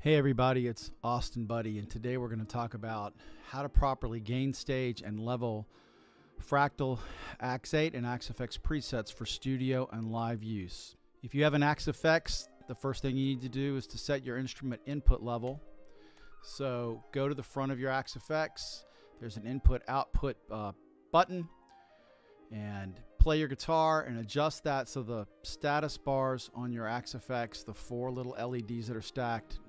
Hey everybody, it's Austin Buddy, and today we're going to talk about how to properly gain stage and level Fractal Axe-8 and Axe-FX presets for studio and live use. If you have an Axe-FX, the first thing you need to do is to set your instrument input level. So go to the front of your Axe-FX, there's an input-output button, and play your guitar and adjust that so the status bars on your Axe-FX, the four little LEDs that are stacked,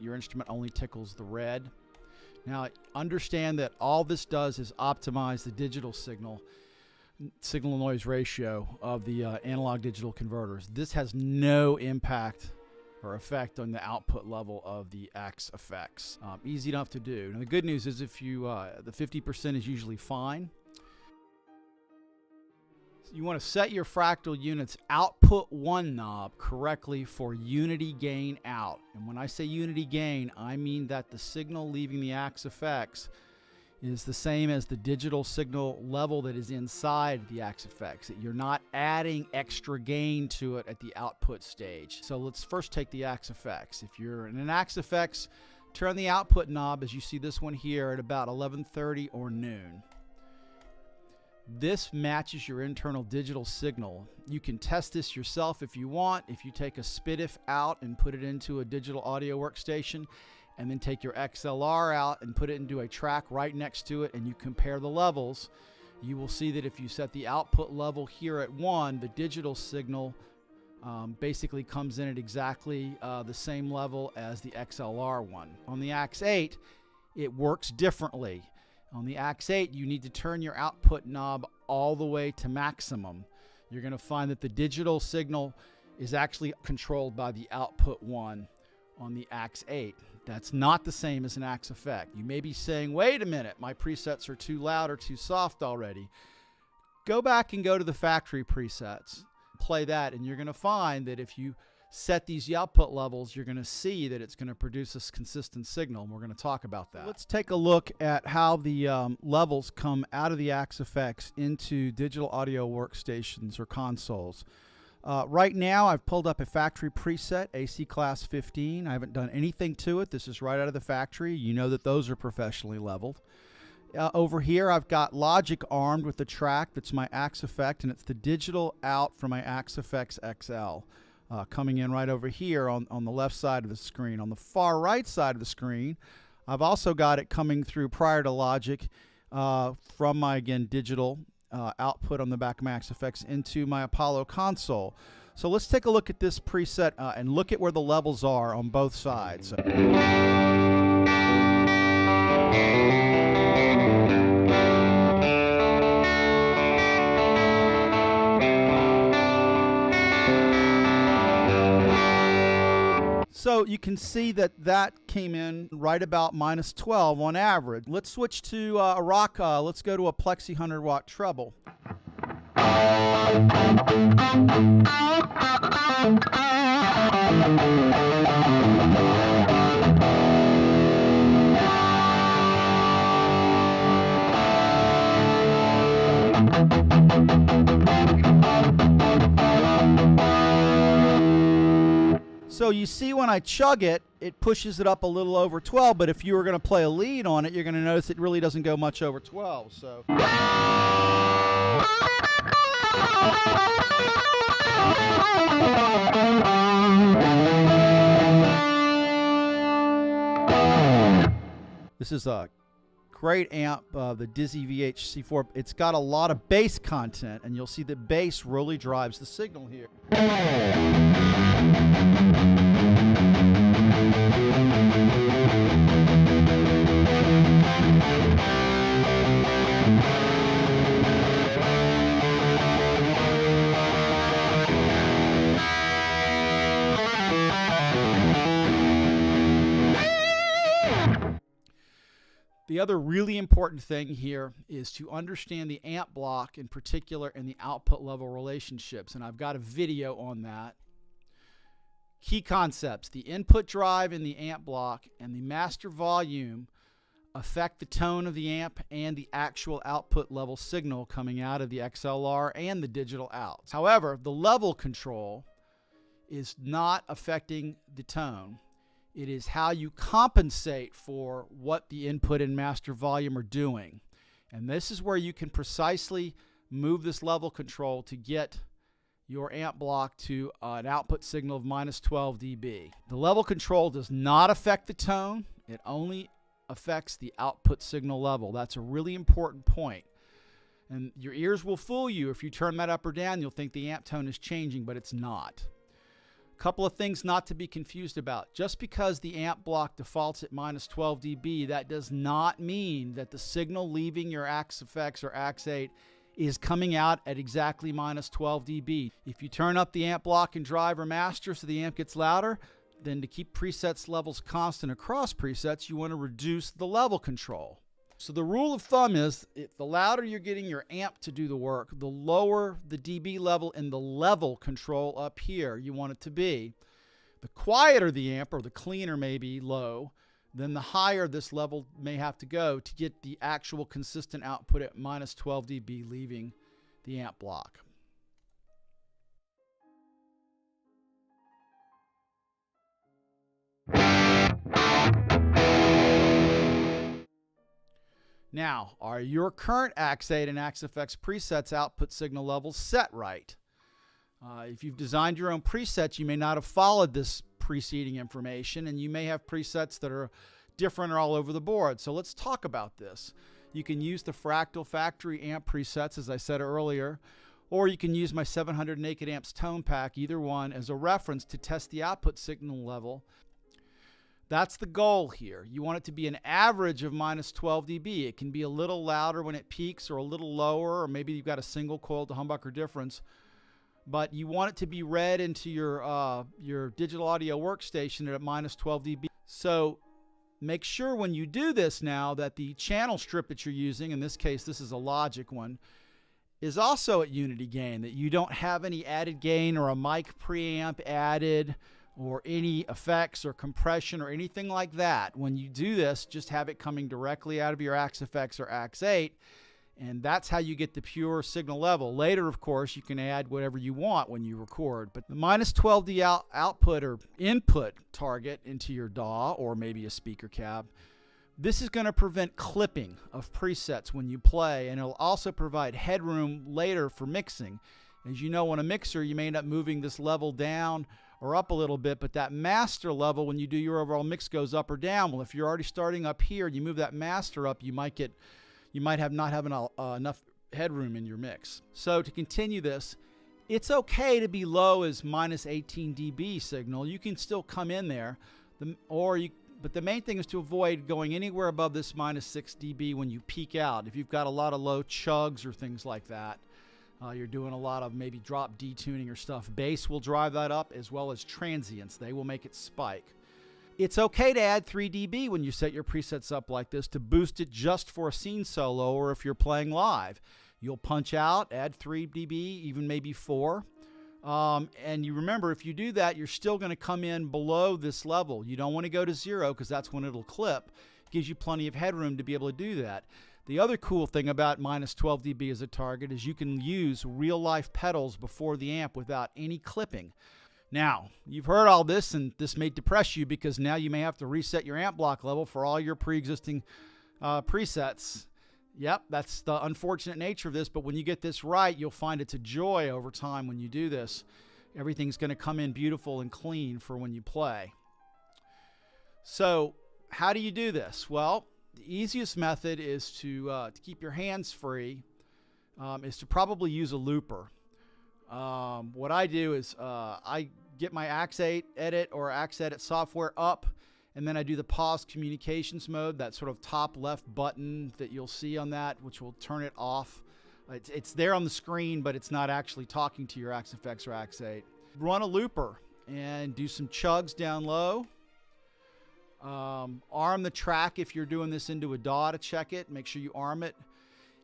your instrument only tickles the red. Now understand that all this does is optimize the digital signal noise ratio of the analog digital converters. This has no impact or effect on the output level of the Axe-FX. Easy enough to do. Now the good news is if you the 50% is usually fine. You want to set your Fractal unit's output 1 knob correctly for unity gain out. And when I say unity gain, I mean that the signal leaving the Axe-FX is the same as the digital signal level that is inside the Axe-FX, that you're not adding extra gain to it at the output stage. So let's first take the Axe-FX. If you're in an Axe-FX, turn the output knob, as you see this one here, at about 11:30 or noon. This matches your internal digital signal. You can test this yourself if you want. If you take a SPDIF out and put it into a digital audio workstation, and then take your XLR out and put it into a track right next to it, and you compare the levels, you will see that if you set the output level here at 1, the digital signal basically comes in at exactly the same level as the XLR one. On the Axe-8, it works differently. On the Axe-8, you need to turn your output knob all the way to maximum. You're going to find that the digital signal is actually controlled by the output 1 on the Axe-8. That's not the same as an Axe-FX. You may be saying, wait a minute, my presets are too loud or too soft already. Go back and go to the factory presets. Play that, and you're going to find that if you set these output levels, you're going to see that it's going to produce a consistent signal, and we're going to talk about that. Let's take a look at how the levels come out of the Axe-FX into digital audio workstations or consoles. Right now, I've pulled up a factory preset, AC Class 15. I haven't done anything to it. This is right out of the factory. You know that those are professionally leveled. Over here, I've got Logic armed with the track that's my Axe-FX, and it's the digital out from my Axe-FX XL. Coming in right over here on the left side of the screen. On the far right side of the screen, I've also got it coming through prior to Logic from my, again, digital output on the back of my Axe-FX into my Apollo console. So let's take a look at this preset and look at where the levels are on both sides. So you can see that that came in right about -12 on average. Let's switch to a rock. Let's go to a Plexi 100-watt treble. So you see when I chug it, it pushes it up a little over 12, but if you were going to play a lead on it, you're going to notice it really doesn't go much over 12. So this is a great amp, the Dizzy VH-C4. It's got a lot of bass content, and you'll see that bass really drives the signal here. The other really important thing here is to understand the amp block in particular and the output level relationships, and I've got a video on that. Key concepts: the input drive in the amp block and the master volume affect the tone of the amp and the actual output level signal coming out of the XLR and the digital outs. However, the level control is not affecting the tone. It is how you compensate for what the input and master volume are doing. And this is where you can precisely move this level control to get your amp block to an output signal of minus 12 dB. The level control does not affect the tone. It only affects the output signal level. That's a really important point. And your ears will fool you. If you turn that up or down, you'll think the amp tone is changing, but it's not. A couple of things not to be confused about. Just because the amp block defaults at minus 12 dB, that does not mean that the signal leaving your Axe-Fx or Axe-8 is coming out at exactly minus 12 dB. If you turn up the amp block and drive or master so the amp gets louder, then to keep presets levels constant across presets, you want to reduce the level control. So the rule of thumb is, if the louder you're getting your amp to do the work, the lower the dB level in the level control up here you want it to be. The quieter the amp, or the cleaner may be low, then the higher this level may have to go to get the actual consistent output at minus 12 dB leaving the amp block. Now, are your current Axe-8 and Axe-Fx presets output signal levels set right? If you've designed your own presets, you may not have followed this preceding information, and you may have presets that are different or all over the board. So let's talk about this. You can use the Fractal Factory amp presets, as I said earlier, or you can use my 700 Naked Amps tone pack, either one, as a reference to test the output signal level. That's the goal here. You want it to be an average of minus 12 dB. It can be a little louder when it peaks, or a little lower, or maybe you've got a single coil to humbucker difference. But you want it to be read into your digital audio workstation at minus 12 dB. So make sure when you do this now that the channel strip that you're using, in this case this is a Logic one, is also at unity gain, that you don't have any added gain or a mic preamp added, or any effects or compression or anything like that. When you do this, just have it coming directly out of your Axe-Fx or Axe-8, and that's how you get the pure signal level. Later, of course, you can add whatever you want when you record, but the minus 12 dB output or input target into your DAW, or maybe a speaker cab, this is going to prevent clipping of presets when you play, and it'll also provide headroom later for mixing. As you know, on a mixer, you may end up moving this level down or up a little bit, but that master level, when you do your overall mix, goes up or down. Well, if you're already starting up here and you move that master up, you might not have enough headroom in your mix. So to continue this, it's okay to be low as minus 18 dB signal. You can still come in there, but the main thing is to avoid going anywhere above this minus 6 dB when you peak out. If you've got a lot of low chugs or things like that, you're doing a lot of maybe drop detuning or stuff, bass will drive that up, as well as transients. They will make it spike. It's okay to add 3 dB when you set your presets up like this to boost it just for a scene solo, or if you're playing live. You'll punch out, add 3 dB, even maybe 4. And you remember, if you do that, you're still going to come in below this level. You don't want to go to 0, because that's when it'll clip. It gives you plenty of headroom to be able to do that. The other cool thing about minus 12 dB as a target is you can use real-life pedals before the amp without any clipping. Now, you've heard all this, and this may depress you, because now you may have to reset your amp block level for all your pre-existing presets. Yep, that's the unfortunate nature of this, but when you get this right, you'll find it's a joy over time when you do this. Everything's going to come in beautiful and clean for when you play. So, how do you do this? Well, the easiest method is to keep your hands free, is to probably use a looper. What I do is I get my Axe-8 Edit or Axe-Edit software up, and then I do the pause communications mode, that sort of top left button that you'll see on that, which will turn it off. It's there on the screen, but it's not actually talking to your Axe-Fx or Axe-8. Run a looper and do some chugs down low. Arm the track if you're doing this into a DAW to check it. Make sure you arm it.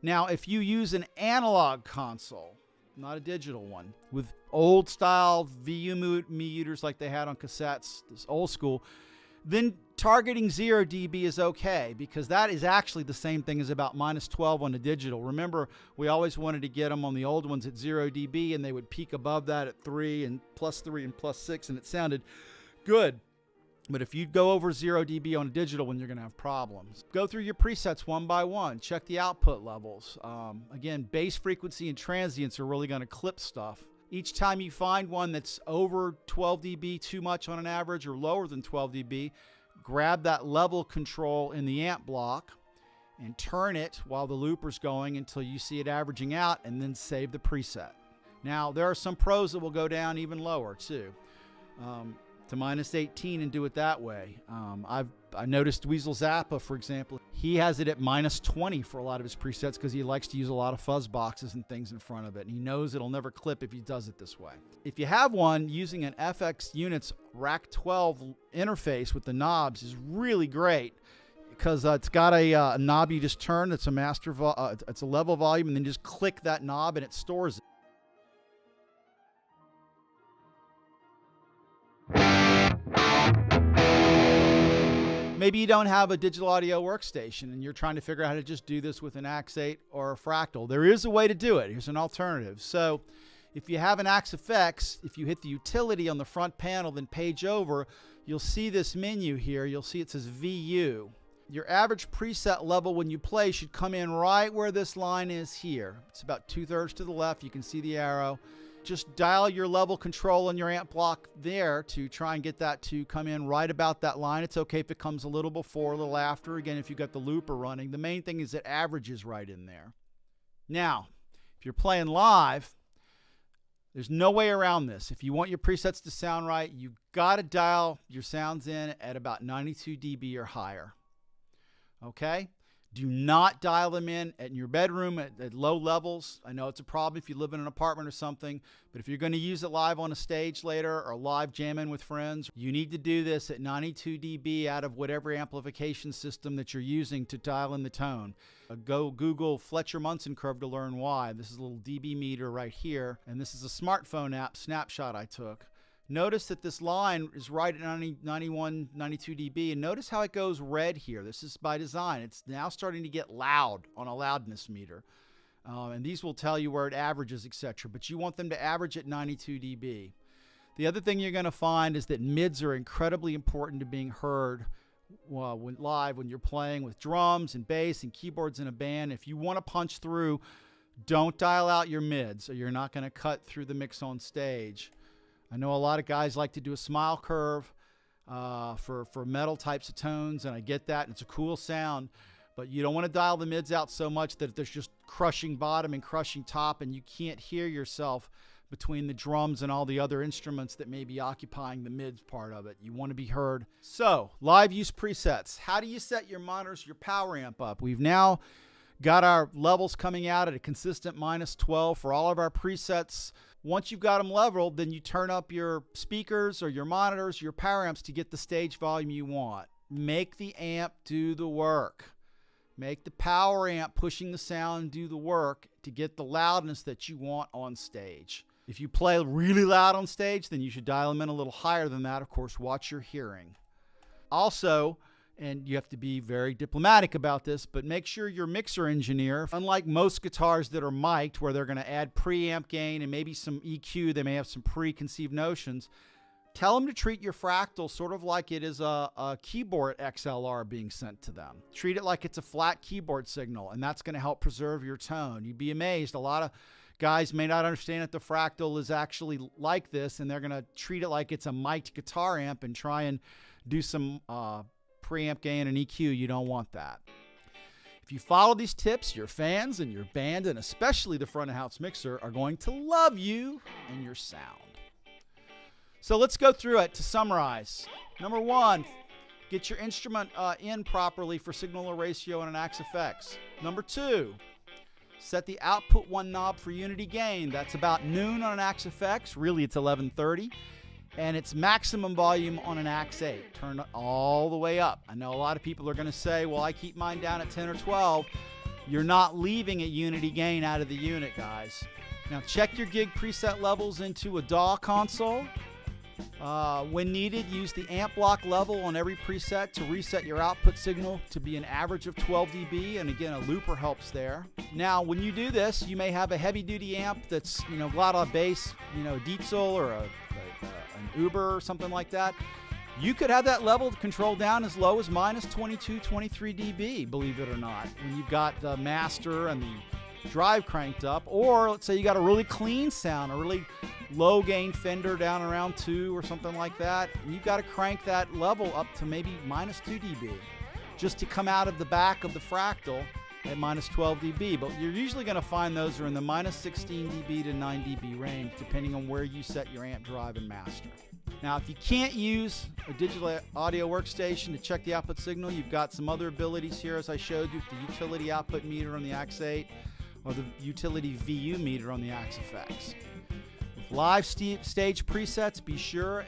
Now, if you use an analog console, not a digital one, with old style VU meters like they had on cassettes, this old school, then targeting 0 dB is okay, because that is actually the same thing as about minus 12 on the digital. Remember, we always wanted to get them on the old ones at 0 dB, and they would peak above that at 3 and plus 3 and plus 6, and it sounded good. But if you go over 0 dB on a digital one, you're going to have problems. Go through your presets one by one. Check the output levels. Again, bass frequency and transients are really going to clip stuff. Each time you find one that's over 12 dB too much on an average or lower than 12 dB, grab that level control in the amp block and turn it while the looper's going until you see it averaging out, and then save the preset. Now, there are some pros that will go down even lower too. To -18 and do it that way. I noticed Dweezil Zappa, for example, he has it at -20 for a lot of his presets because he likes to use a lot of fuzz boxes and things in front of it, and he knows it'll never clip if he does it this way. If you have one, using an FX Units Rack 12 interface with the knobs is really great because it's got a knob you just turn. It's a it's a level volume, and then just click that knob and it stores it. Maybe you don't have a digital audio workstation and you're trying to figure out how to just do this with an Axe8 or a Fractal. There is a way to do it. Here's an alternative. So if you have an Axe-FX, if you hit the utility on the front panel, then page over, you'll see this menu here. You'll see it says VU. Your average preset level when you play should come in right where this line is here. It's about 2/3 to the left. You can see the arrow. Just dial your level control on your amp block there to try and get that to come in right about that line. It's okay if it comes a little before, a little after. Again, if you've got the looper running, the main thing is it averages right in there. Now, if you're playing live, there's no way around this. If you want your presets to sound right, you've got to dial your sounds in at about 92 dB or higher. Okay? Do not dial them in your bedroom at low levels. I know it's a problem if you live in an apartment or something, but if you're going to use it live on a stage later or live jamming with friends, you need to do this at 92 dB out of whatever amplification system that you're using to dial in the tone. Go Google Fletcher Munson curve to learn why. This is a little dB meter right here, and this is a smartphone app snapshot I took. Notice that this line is right at 91, 92 dB, and notice how it goes red here. This is by design. It's now starting to get loud on a loudness meter. And these will tell you where it averages, etc. But you want them to average at 92 dB. The other thing you're going to find is that mids are incredibly important to being heard live when you're playing with drums and bass and keyboards in a band. If you want to punch through, don't dial out your mids, or you're not going to cut through the mix on stage. I know a lot of guys like to do a smile curve for metal types of tones, and I get that, and it's a cool sound, but you don't want to dial the mids out so much that there's just crushing bottom and crushing top, and you can't hear yourself between the drums and all the other instruments that may be occupying the mids part of it. You want to be heard. So, live use presets. How do you set your monitors, your power amp up? We've now got our levels coming out at a consistent -12 for all of our presets. Once you've got them leveled, then you turn up your speakers or your monitors, your power amps to get the stage volume you want. Make the amp do the work. Make the power amp pushing the sound do the work to get the loudness that you want on stage. If you play really loud on stage, then you should dial them in a little higher than that. Of course, watch your hearing. Also, and you have to be very diplomatic about this, but make sure your mixer engineer, unlike most guitars that are mic'd where they're going to add preamp gain and maybe some EQ, they may have some preconceived notions, tell them to treat your Fractal sort of like it is a keyboard XLR being sent to them. Treat it like it's a flat keyboard signal, and that's going to help preserve your tone. You'd be amazed. A lot of guys may not understand that the Fractal is actually like this, and they're going to treat it like it's a mic'd guitar amp and try and do some preamp gain and EQ. You don't want that. If you follow these tips, your fans and your band, and especially the front of house mixer, are going to love you and your sound. So let's go through it to summarize. Number one, get your instrument in properly for signal to ratio on an Axe-FX. Number two, set the output one knob for unity gain. That's about noon on an Axe-FX. Really, it's 11:30. And it's maximum volume on an Axe-8. Turn it all the way up. I know a lot of people are going to say, well, I keep mine down at 10 or 12. You're not leaving a unity gain out of the unit, guys. Now, check your gig preset levels into a DAW console. When needed, use the amp block level on every preset to reset your output signal to be an average of 12 dB, and again, a looper helps there. Now, when you do this, you may have a heavy-duty amp that's, got a bass, Dietzel or an Uber or something like that. You could have that level control down as low as minus 22, 23 dB, believe it or not, when you've got the master and the drive cranked up. Or let's say you got a really clean sound, a really low gain Fender down around 2 or something like that, and you've got to crank that level up to maybe minus 2 dB just to come out of the back of the Fractal at minus 12 dB. But you're usually going to find those are in the minus 16 dB to 9 dB range, depending on where you set your amp drive and master. Now, if you can't use a digital audio workstation to check the output signal, you've got some other abilities here, as I showed you, the utility output meter on the Axe-8 or the utility VU meter on the Axe-FX. With live stage presets, be sure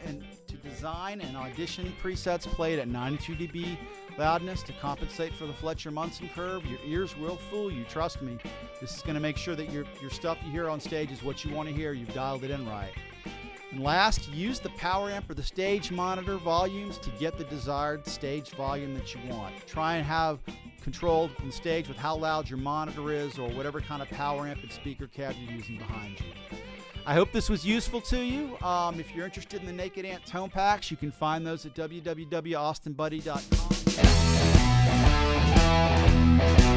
to design and audition presets played at 92 dB loudness to compensate for the Fletcher-Munson curve. Your ears will fool you, trust me. This is going to make sure that your stuff you hear on stage is what you want to hear. You've dialed it in right. And last, use the power amp or the stage monitor volumes to get the desired stage volume that you want. Try and have control on stage with how loud your monitor is or whatever kind of power amp and speaker cab you're using behind you. I hope this was useful to you. If you're interested in the Naked Ant tone packs, you can find those at www.austinbuddy.com.